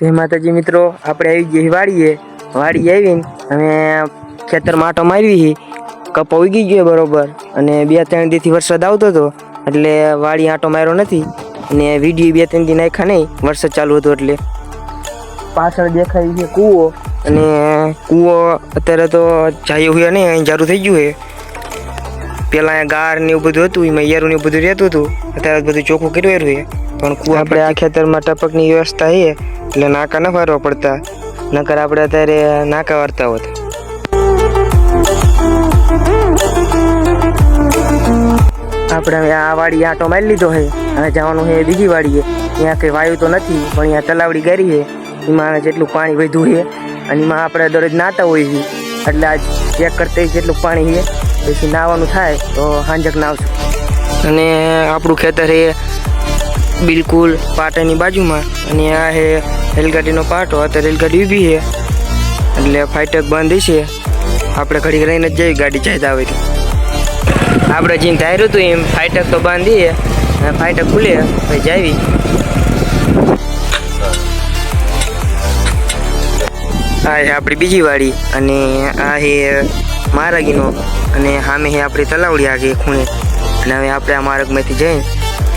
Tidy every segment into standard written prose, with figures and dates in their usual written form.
જય માતાજી મિત્રો, આપણે આવી જઈએ વાડી આવીને અમે ખેતરમાં આંટો મારવી. કપા ઉગી ગયો બરોબર, અને 2-3 દીથી વરસાદ આવતો હતો એટલે વાડી આંટો માર્યો નથી. અને વિડીયો 2-3 દી નાખ્યા નહીં, વરસાદ ચાલુ હતો એટલે. પાછળ દેખાય છે કૂવો, અને કૂવો અત્યારે તો જાય હોય નહીં, અહીં ચાલુ થઈ ગયું છે. પેલા અહીંયા ગાર ને એવું બધું હતું, એમાં યારું ને એવું બધું રહેતું હતું. અત્યારે બધું ચોખ્ખું કર્યું છે. પણ કૂવા આપણે આ ખેતરમાં ટપકની વ્યવસ્થા છે એટલે નાકા ન ફરવા પડતા, નકર આપણે અત્યારે નાકા વારતા હોત. આપણે હવે આ વાડી આંટો મારી લીધો છે, હવે જવાનું છે બીજી વાડીએ. ત્યાં કંઈ વાયુ તો નથી, પણ અહીંયા તલાવડી કરી છે, એમાં જેટલું પાણી વધ્યું છે અને એમાં આપણે દરરોજ નાતા હોઈએ છીએ એટલે આજ ચેક કરતા જેટલું પાણી છે પછી નાવાનું થાય તો હાંજક નાવશું. અને આપણું ખેતર એ બિલકુલ પાટાની બાજુમાં, અને આ છે રેલગાડીનો પાટો. અત્યારે રેલગાડી ઊભી છે એટલે ફાટક બંધ છે. આપણે ઘડી રહીને જ જઈએ, ગાડી ચાલતા આવે તો. આપણે જેમ ધાર્યું હતું એમ ફાટક તો બાંધીએ, ફાટક ખુલે પછી જાવી. આ છે આપણી બીજી વાડી, અને આ છે મારાગીનો, અને સામે છે આપણી તલાવડી આગે ખૂણે. અને હવે આપણે આ માર્ગમાંથી જઈને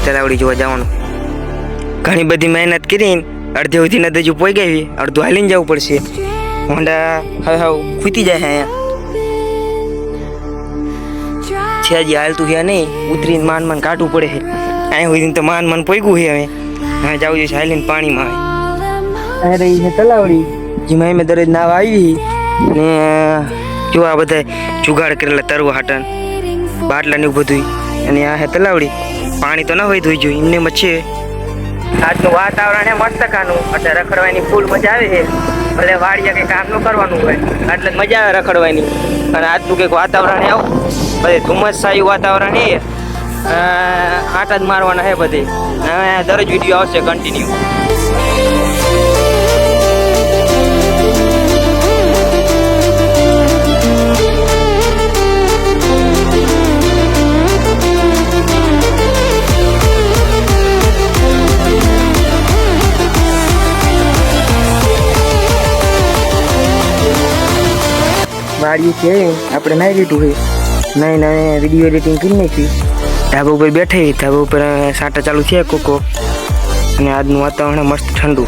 તલાવડી જોવા જવાનું. ઘણી બધી મહેનત કરીને અડધે સુધી નદી જો પોઈ ગઈ, અડધું હાલીને જવું પડશે. હોન્ડા હવે ખૂતી જાય અહીંયા છે, હજી હાલતું છે નહીં, ઉતરીને માન કાઢવું પડે છે. અહીંયા સુધી તો માન પોઈગું છે. હવે જવું જોઈએ હાલીને પાણીમાં. અહીં રહી છે તલાવડી, જેમાં અમે દરરોજ નાવા આવી. ને જો આ બધા જુગાડ કરેલા તરવા હાટન બાટલા ને એવું બધું. અને આ છે તલાવડી, પાણી તો ન હોય ધોઈ જોઈએ એમને મચ્છે. આજનું વાતાવરણ છે મસ્ત કાનું, એટલે રખડવાની ફૂલ મજા આવે છે. ભલે વાડીએ કંઈ કામ ન કરવાનું હોય એટલે મજા આવે રખડવાની. અને આજનું કંઈક વાતાવરણ આવું બધે ધુમ્મસ સાયું વાતાવરણ છે, આટા જ મારવાના છે બધે. હવે દરરોજ વિડીયો આવશે કન્ટિન્યુ. વાડી છે આપણે નાહી લીધું છે, નાહીને વિડીયો એડિટિંગ કરી નાખી. ધાબા ઉપર બેઠી, ધાબા ઉપર સાટા ચાલુ છે કોકો. અને આજનું વાતાવરણ મસ્ત ઠંડુ.